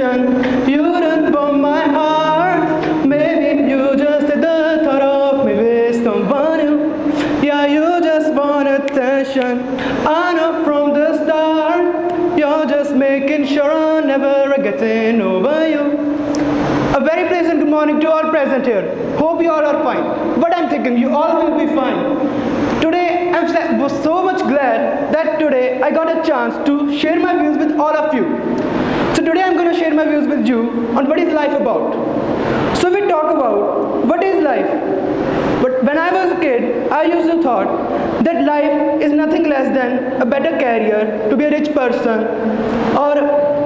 attention. You don't warm my heart. Maybe you just had the thought of me with someone new. Yeah, you just want attention. I know from the start, you're just making sure I'm never getting over you. A very pleasant good morning to all present here. Hope you all are fine. But I'm thinking you all will be fine. Today, I was so much glad that today I got a chance to share my views with all of you. So today I'm going to share my views with you on what is life about. So we talk about what is life. But when I was a kid, I used to thought that life is nothing less than a better career, to be a rich person, or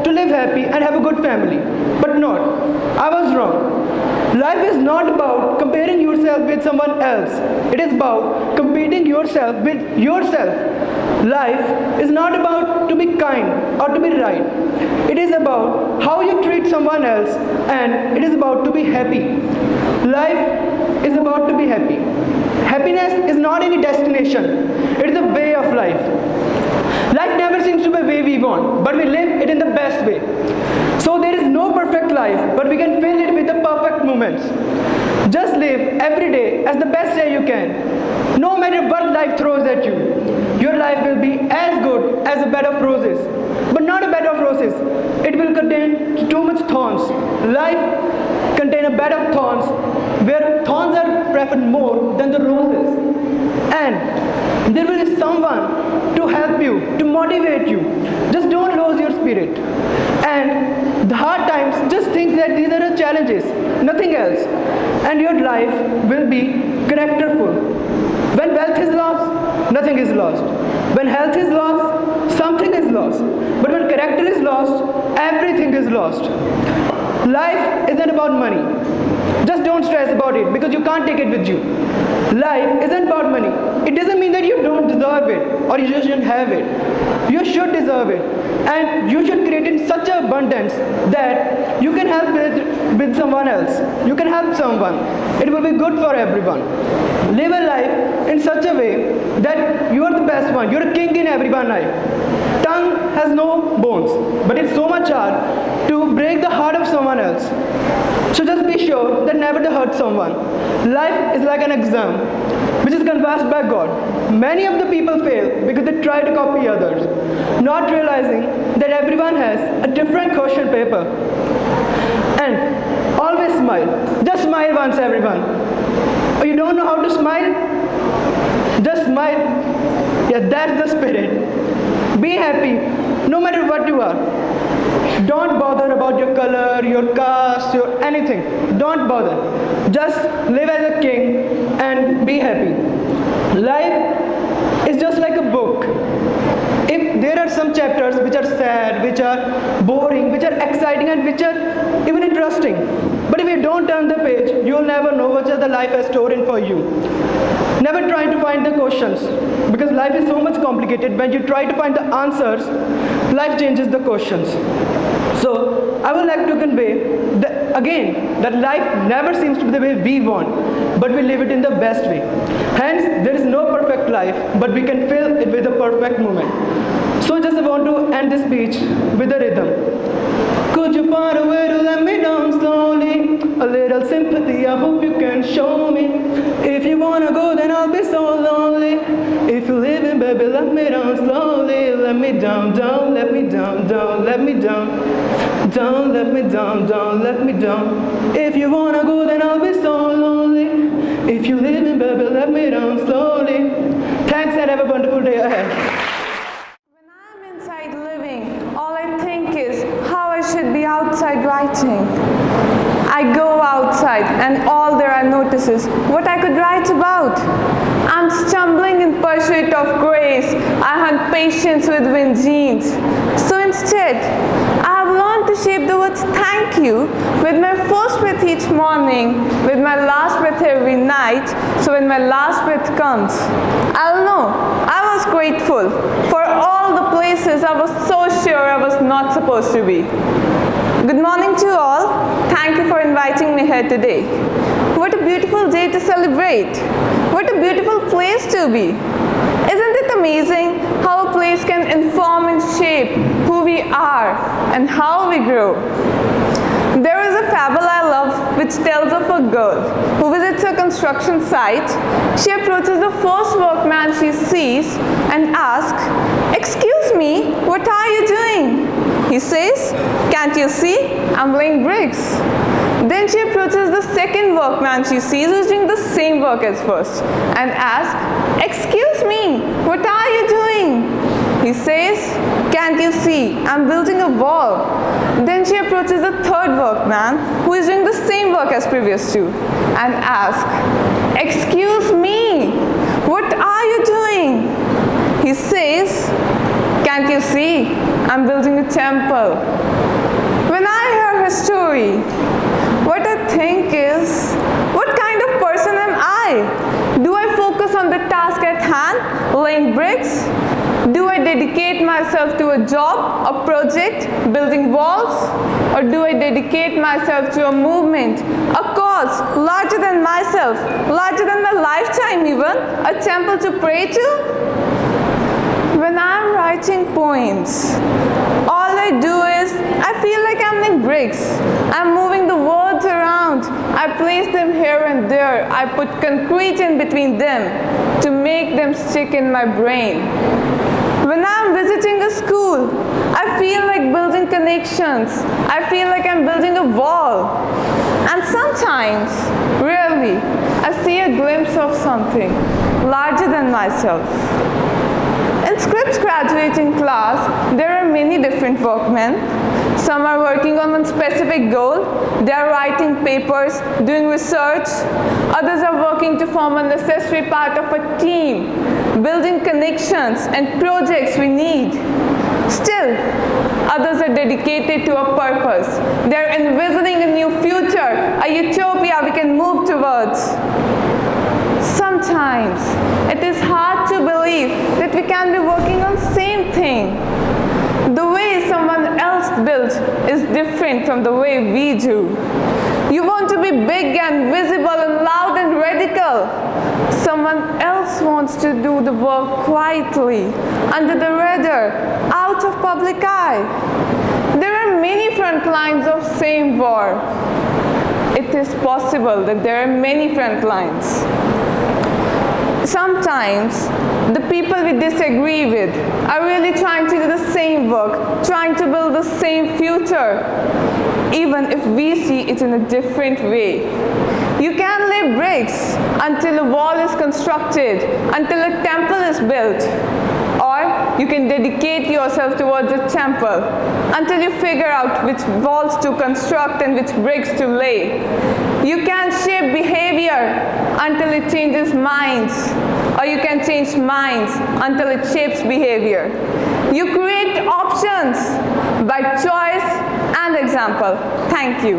to live happy and have a good family. But not. I was wrong. Life is not about comparing yourself with someone else. It is about competing yourself with yourself. Life is not about to be kind or to be right. It is about how you treat someone else, and it is about to be happy. Life is about to be happy. Happiness is not any destination. It is a way of life. Life never seems to be the way we want, but we live it in the best way. So there is no perfect life, but we can fill it with the perfect moments. Just live every day as the best day you can. No matter what life throws at you, your life will be as good as a bed of roses. But not a bed of roses. It will contain too much thorns. Life contains a bed of thorns where thorns are preferred more than the roses. And there will be someone to help you, to motivate you. Just don't lose your spirit. And the hard times, just think that these are the challenges, nothing else. And your life will be characterful. When wealth is lost, nothing is lost. When health is lost, something is lost. But when character is lost, everything is lost. Life isn't about money. Just don't stress about it because you can't take it with you. Life isn't about money. It doesn't mean that you don't deserve it or you just shouldn't have it. You should deserve it. And you should create in such an abundance that you can help with someone else. You can help someone. It will be good for everyone. Live a life in such a way that you are the best one. You're a king in everyone's life. Tongue has no bones, but it's so much hard to break the heart of someone else. So just be sure that never to hurt someone. Life is like an exam, which is confessed by God. Many of the people fail because they try to copy others, not realizing that everyone has a different question paper. And always smile. Just smile once, everyone. Or you don't know how to smile? Just smile. Yeah, that's the spirit. Be happy, no matter what you are. Don't bother about your color, your caste, your anything. Don't bother. Just live as a king and be happy. Life is just like a book. If there are some chapters which are sad, which are boring, which are exciting, and which are even interesting, but if you don't turn the page, you'll never know what the life has stored in for you. Never try to find the questions, because life is so much complicated. When you try to find the answers, life changes the questions. So I would like to convey that life never seems to be the way we want, but we live it in the best way. Hence, there is no perfect life, but we can fill it with a perfect moment. So just want to end this speech with a rhythm. Could you find a way to let me down slowly? A little sympathy, I hope you can show me. If you wanna go, then I'll be so lonely. If you live in, baby, let me down slowly. Let me down, down, let me down, down, let me down. Down, let me down, down, let me down. If you wanna go, then I'll be so lonely. If you live in, baby, let me down slowly. Thanks and have a wonderful day ahead. When I'm inside living, all I think is how I should be outside writing. I go outside and all there I notice is what I could write about. I'm stumbling in pursuit of grace. I hunt patience with wind jeans. So instead, I have learned to shape the words thank you with my first breath each morning, with my last breath every night, so when my last breath comes, I'll know I was grateful for all the places I was so sure I was not supposed to be. Good morning to all. Thank you for inviting me here today. What a beautiful day to celebrate. What a beautiful place to be. Isn't it amazing how a place can inform and shape who we we are and how we grow. There is a fable I love which tells of a girl who visits a construction site. She approaches the first workman she sees and asks, "Excuse me, what are you doing?" He says, "Can't you see? I'm laying bricks." Then she approaches the second workman she sees who's doing the same work as first and asks, "Excuse me, what are you doing?" He says, "Can't you see? I'm building a wall." Then she approaches the third workman who is doing the same work as previous two and asks, "Excuse me, what are you doing?" He says, "Can't you see? I'm building a temple." When I hear her story, what I think is, what kind of person am I? Do I focus on the task at hand, laying bricks? Do I dedicate myself to a job, a project, building walls? Or do I dedicate myself to a movement, a cause larger than myself, larger than my lifetime even, a temple to pray to? When I'm writing poems, all I do is, I feel like I'm laying bricks. I'm moving the words around. I place them here and there. I put concrete in between them to make them stick in my brain. When I'm visiting a school, I feel like building connections. I feel like I'm building a wall. And sometimes, rarely, I see a glimpse of something larger than myself. In Scripps graduating class, there are many different workmen. Some are working on a specific goal. They are writing papers, doing research. Others are working to form a necessary part of a team, building connections and projects we need. Still, others are dedicated to a purpose. They are envisioning a new future, a utopia we can move towards. Sometimes it is hard to believe that we can be working on the same thing. The way someone else builds is different from the way we do. You want to be big and visible and loud and radical. Someone else wants to do the work quietly, under the radar, out of public eye. There are many front lines of same war. It is possible that there are many front lines. Sometimes the people we disagree with are really trying to do the same work, trying to build the same future, even if we see it in a different way. You can lay bricks until a wall is constructed, until a temple is built. Or you can dedicate yourself towards a temple until you figure out which walls to construct and which bricks to lay. You can shape behavior until it changes minds, or you can change minds until it shapes behavior. You create options by choice and example. Thank you.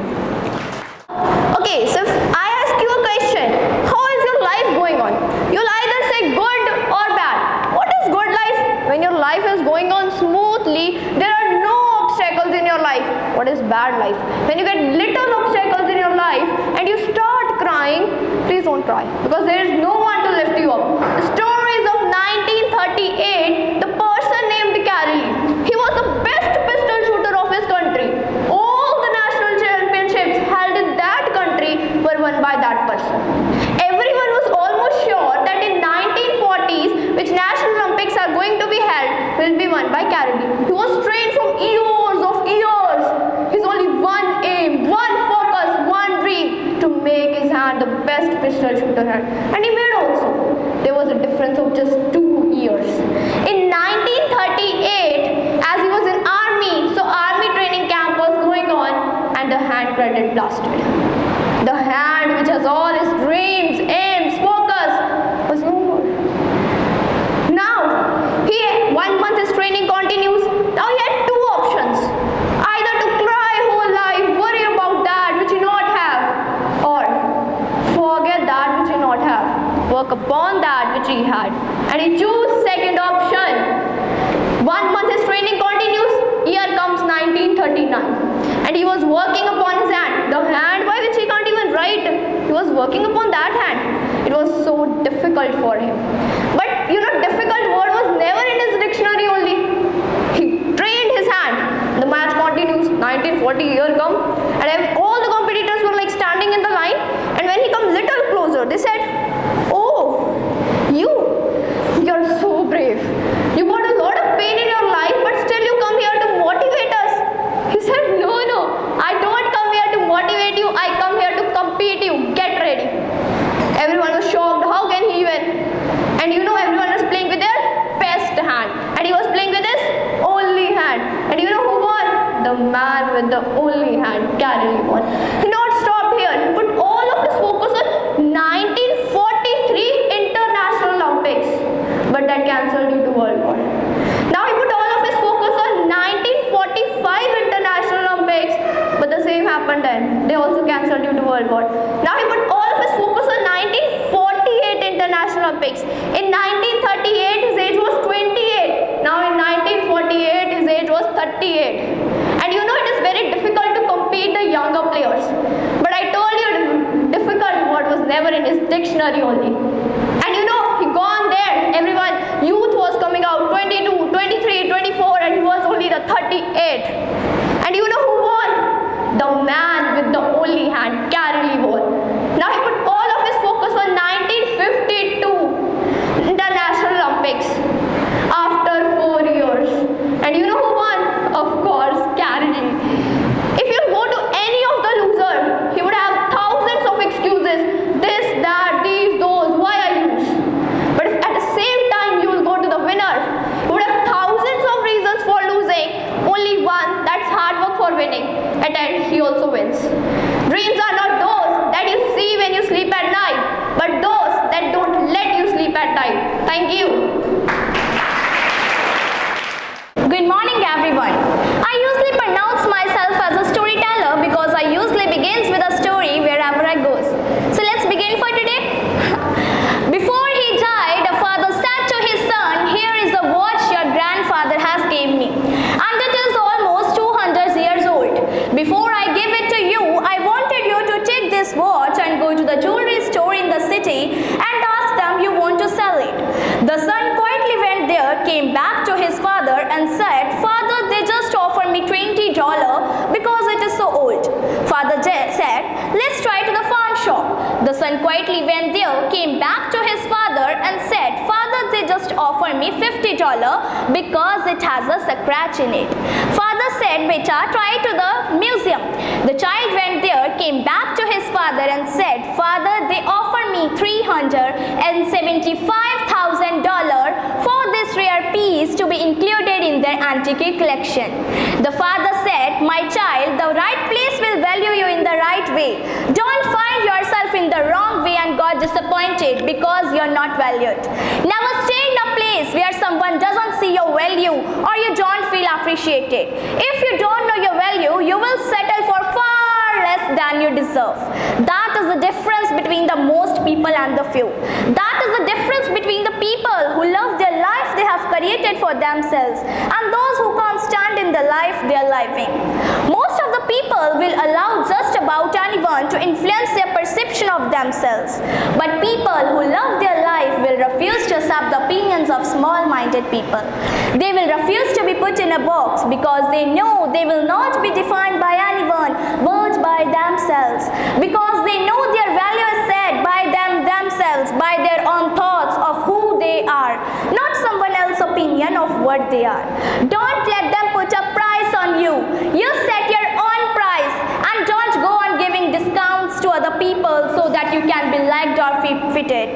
Okay, so if I ask you a question, how is your life going on? You'll either say good or bad. What is good life? When your life is going on smoothly, there are no obstacles in your life. What is bad life? When you get little obstacles in your life and you start crying, please don't cry, because there is no one to lift you up. The stories of 1938, the person named Carey, he was the best pistol shooter of his country. All the national championships held in that country were won by that person. Everyone was almost sure that in 1940s, which National Olympics are going to be held, will be won by Carey. He was trained from years of years. His only one aim, one focus, one dream, to make his hand the best pistol shooter hand. And he made also. There was a difference of just 2 years. In 1938, as he was in army, so army training camp was going on, and the hand grenade blasted. The hand which has all his dreams, aims, focus, was no more. Now, 1 month his training continues. Now he had 2 options. Either to cry whole life, worry about that which you not have, or forget that which you not have, work upon that which he had. And he chose second option. 1 month his training continues. Year comes 1939, and he was working upon his hand, the hand by which he can't even write. He was working upon that hand. It was so difficult for him. But difficult word was never in his dictionary only. He trained his hand. 40, here come. And all the competitors were like standing in the line. And when he come little closer, they said, oh, you're so brave. You got a lot of pain in your life, but still you come here to motivate us. He said, no, I don't come here to motivate you. I come here to compete you. Get ready. Everyone was shocked. How can he win? And everyone was playing with their best hand. And he was playing with his only hand. And you know who won? The man with the only hand, Carol won. He not stopped here. He put all of his focus on 1943 International Olympics. But that cancelled due to World War. Now he put all of his focus on 1945 International Olympics. But the same happened then. They also cancelled due to World War. Now he put all of his focus on 1948 International Olympics. In 1938 his age was 28. Now in 1948 his age was 38. And it is very difficult to compete the younger players. But I told you difficult word was never in his dictionary only. And he gone there. Everyone, youth was coming out 22, 23, 24 and he was only the 38. And you know who won? The man with the only hand, Carol won. Now he put all of his focus on 1952 International Olympics after 4 years. And you know who won? Of course, Carol. If you go to any of the loser, he would have thousands of excuses. This, that, these, those, why I lose. But if at the same time you will go to the winner, you would have thousands of reasons for losing. Only one, that's hard work for winning. And then he also wins. Dreams are not those that you see when you sleep at night, but those that don't let you sleep at night. Thank you. Good morning, everyone. I usually pronounce myself as a storyteller because I usually begins with a story wherever I go. So let's begin for today. Before he died, a father said to his son, "Here is the watch your grandfather has gave me, and it is almost 200 years old. Before I give it to you, I wanted you to take this watch and go to the jewelry store in the city and ask them you want to sell it." The son quietly went there, came back to his father and said, "Father, they just offered me $20 because it is so old." Father said, "Let's try to the farm shop." The son quietly went there, came back to his father and said, "Father, they just offered me $50 because it has a scratch in it." Father said, "Beta, try to the museum." The child went there, came back to his father and said, "Father, they offered me $375,000 for this rare piece to be included in their antique collection." The father said, "My child, the right place will value you in the right way. Don't find yourself in the wrong way and got disappointed because you're not valued. Never stay in a place where someone doesn't see your value or you don't feel appreciated. If you don't know your value, you will settle for far less than you deserve." That is the difference between the most people and the few. That is the difference between the people who love their life they have created for themselves and those who can't stand in the life they are living. Most of the people will allow just about anyone to influence their perception of themselves. But people who love their life will refuse to accept the opinions of small-minded people. They will refuse to be put in a box because they know they will not be defined by anyone but by themselves. Because they know their value is set by themselves, by their own thoughts of who they are, not someone else's opinion of what they are. Don't let them put a price on you. You set your own price and don't go on giving discounts to other people so that you can be liked or fitted.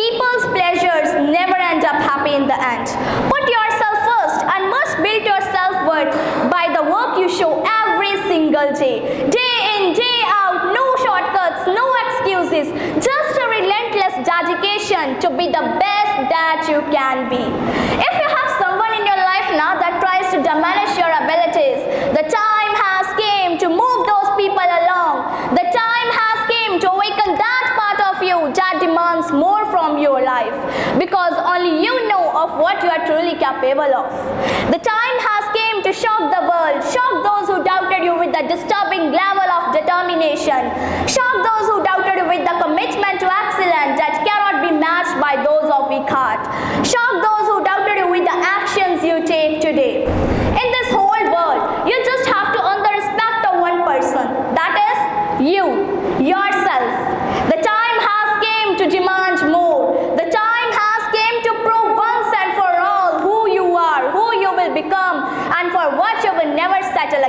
People's pleasures never end up happy in the end. Put yourself first and must build your self-worth by the work you show every single day. Day in, day out, no shortcuts, no excuses, just a relentless dedication to be the best that you can be. If you have someone in your life now that tries to diminish your abilities, the time has came to move those people along. The time has came to awaken that part of you that demands more from your life, because only you know of what you are truly capable of. The time has came to shock the world, shock those who doubted you with the disturbing level of determination, shock those who doubted you with the commitment to excellence that cannot be matched by those of weak heart, shock those who doubted you with the actions you take today. In this whole world, you just have to earn the respect of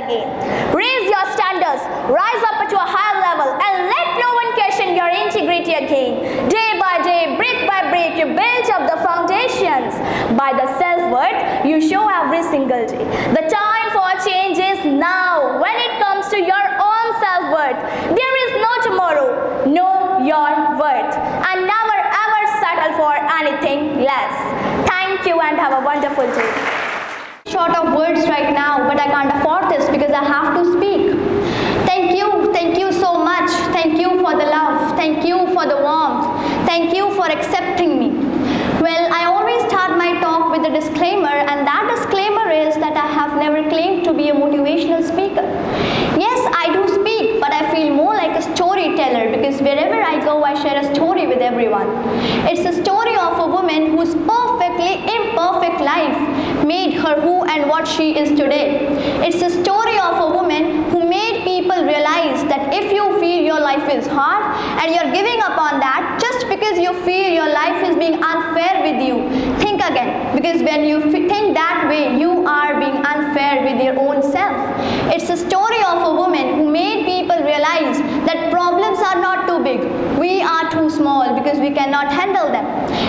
again. Raise your standards, rise up to a higher level, and let no one question your integrity again. Day by day, brick by brick, you build up the foundations. By the self-worth you show every single day. The time for change is now. When it comes to your own self-worth, there is no tomorrow. Know your worth and never ever settle for anything less. Thank you and have a wonderful day. Short of words right now, but I can't afford this because I have to speak. Thank you so much. Thank you for the love. Thank you for the warmth. Thank you for accepting me. Well, I always start my talk with a disclaimer, and that disclaimer is that I have never claimed to be a motivational speaker. Yes, I do speak, but I feel more like a storyteller because wherever I go, I share a story with everyone. It's a story of a woman whose perfectly imperfect life made her who and what she is today. It's a story of a woman who made people realize that if you feel your life is hard and you're giving up on that just because you feel your life is being unfair with you, think again, because when you think that way, you are being unfair with your own self. It's a story of a woman who made people realize that problems are not too big. We are too small because we cannot handle them.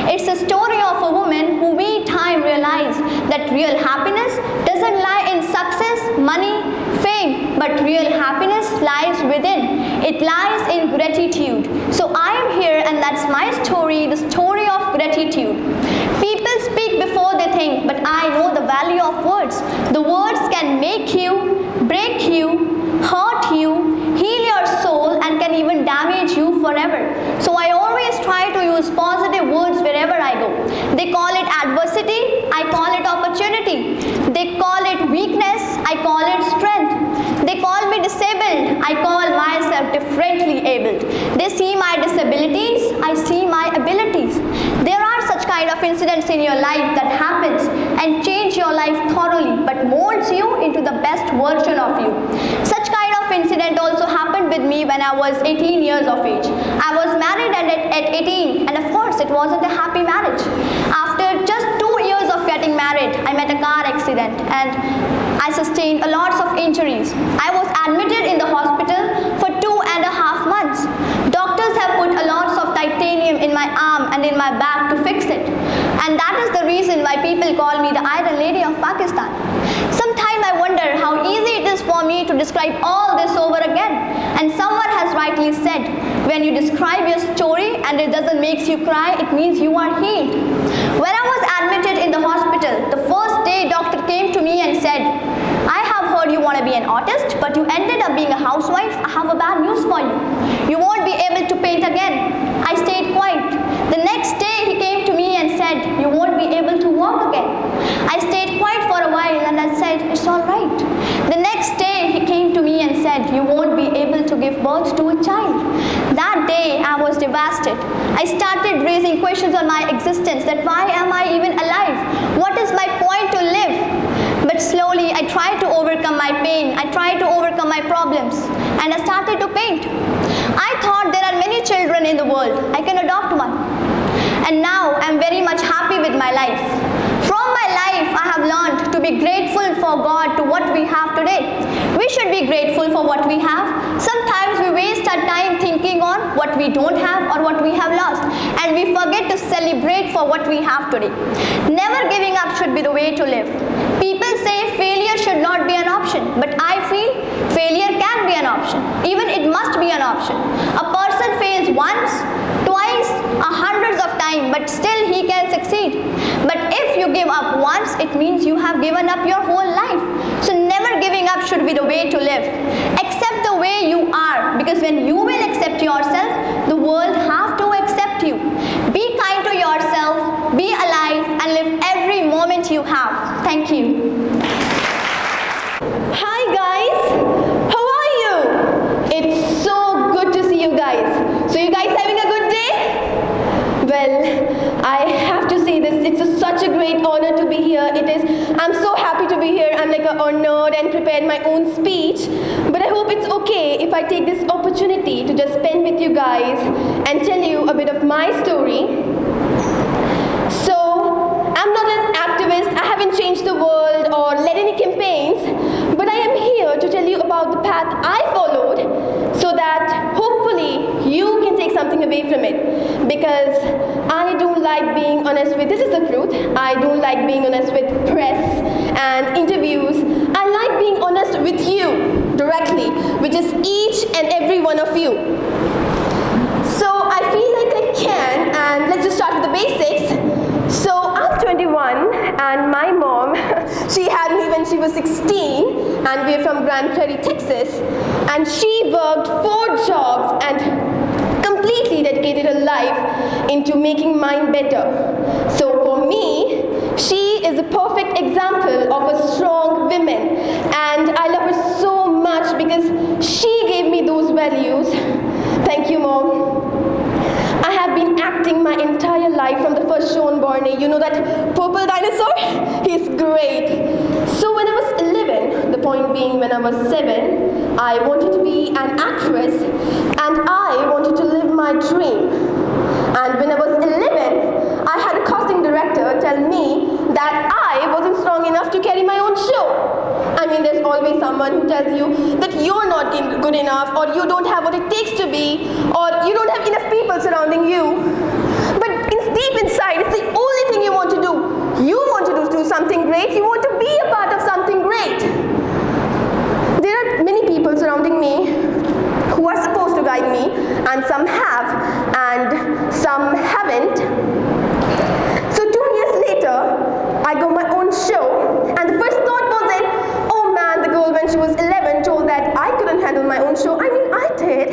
It's a story of a woman who with time realized that real happiness doesn't lie in success, money, fame, but real happiness lies within. It lies in gratitude. So I am here, and that's my story, the story of gratitude. People speak before they think, but I know the value of words. The words can make you, break you, hurt you, heal your soul, and can even damage you forever. So I always try to use positive words wherever I go. They call it adversity, I call it opportunity. They call it weakness, I call it strength. They call me disabled, I call myself differently abled. They see my disabilities, I see my abilities. There are such kind of incidents in your life that happens and change your life thoroughly, but molds you into the best version of you. Such kind of incident also happened with me when I was 18 years of age. I was married at 18, and of course it wasn't a happy marriage. After just 2 years of getting married, I met a car accident and I sustained a lot of injuries. I was admitted in the hospital for 2.5 months. Doctors have put a lot of titanium in my arm and in my back to fix it. And that is the reason why people call me the Iron Lady of Pakistan. Sometimes I wonder how easy it is for me to describe all this over again. And someone has rightly said, when you describe your story and it doesn't make you cry, it means you are healed. When I was admitted in the hospital, the first day doctor came to me and said, I have heard you want to be an artist, but you ended up being a housewife. I have a bad news for you. You won't be able to paint again. I stayed quiet. The next day he came to me and said, you won't be able to walk again. I stayed quiet for a while and I said, it's all right. The next day he came to me and said, you won't be able to give birth to a child. That day I was devastated. I started raising questions on my existence, that why am I even alive? What is my point to live? But slowly I tried to overcome my pain. I tried to overcome my problems and I started to paint. I thought there are many children in the world. I can adopt one. And now I'm very much happy with my life. From my life, I have learned to be grateful for God to what we have today. We should be grateful for what we have. Sometimes we waste our time thinking on what we don't have or what we have lost, and we forget to celebrate for what we have today. Never giving up should be the way to live. People say failure should not be an option, but I feel failure can be an option. Even it must be an option. A person fails once, twice, hundreds of times, but still he can succeed. But if you give up once, it means you have given up your whole life. So never giving up should be the way to live. Accept the way you are, because when you will accept yourself, the world have to accept you. Be kind to yourself, be alive, and live every moment you have. Thank you. Hi guys, how are you? It's so good to see you guys. So you guys having a good day? Well, I have to say this, it's such a great honor to be here. I'm so happy to be here. I'm like honored and prepared my own speech. But I hope it's okay if I take this opportunity to just spend with you guys and tell you a bit of my story. So, I'm not an activist. I haven't changed the world or led any campaigns. But I am here to tell you about the path I followed so that hopefully you can take something away from it. Because I don't like being honest with, this is the truth, I don't like being honest with press and interviews. I like being honest with you directly, which is each and every one of you. So I feel like I can, and let's just start with the basics. So I'm 21 and my mom, she had me when she was 16 and we're from Grand Prairie, Texas, and she worked 4 jobs and completely dedicated her life into making mine better. So for me, she is a perfect example of a strong woman, and I love her so much because she gave me those values. Thank you, Mom. I have been acting my entire life from the first show on Barney. You know that purple dinosaur? He's great. So when I was 11, the point being when I was 7, I wanted to be an actress and I wanted to live my dream. And when I was 11, I had a casting director tell me that I wasn't strong enough to carry my own show. I mean, there's always someone who tells you that you're not good enough, or you don't have what it takes to be, or you don't have enough people surrounding you. But deep inside, it's the only thing you want to do. You want to do something great. You want to be a part of something great. There are many people surrounding me who are supposed to guide me, and some have, and some haven't. So 2 years later, I got my own show, and the first thought wasn't, oh man, the girl when she was 11 told that I couldn't handle my own show. I mean, I did.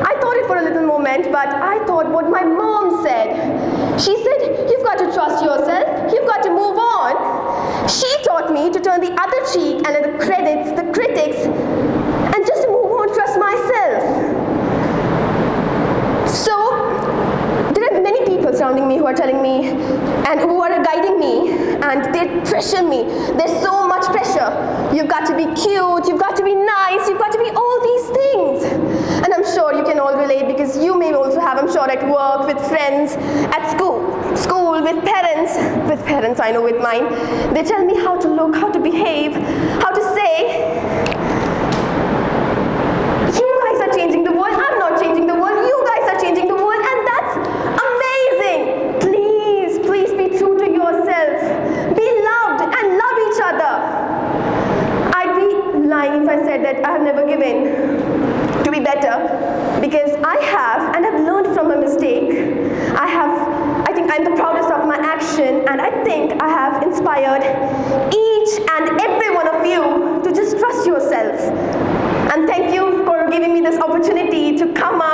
I thought it for a little moment, but I thought what my mom said. She said, you've got to trust yourself, you've got to move on. She taught me to turn the other cheek and let the critics, and just to move on, trust myself. So, there are many people surrounding me who are telling me and who are guiding me, and they pressure me. There's so much pressure. You've got to be cute, you've got to be nice, you've got to be all these things. And I'm sure you can all relate, because you may also have, I'm sure, at work, with friends, at school, with parents, I know with mine. They tell me how to look, how to behave, how to say, you guys are changing the world, I'm not changing the world, you guys are changing the world, and that's amazing. Please be true to yourself. Be loved and love each other. I'd be lying if I said that I have never given to be better, because I have, and I've learned from a mistake. I think I'm the proudest of my action, and I think I have inspired each and every one of you to just trust yourself. And thank you for giving me this opportunity to come out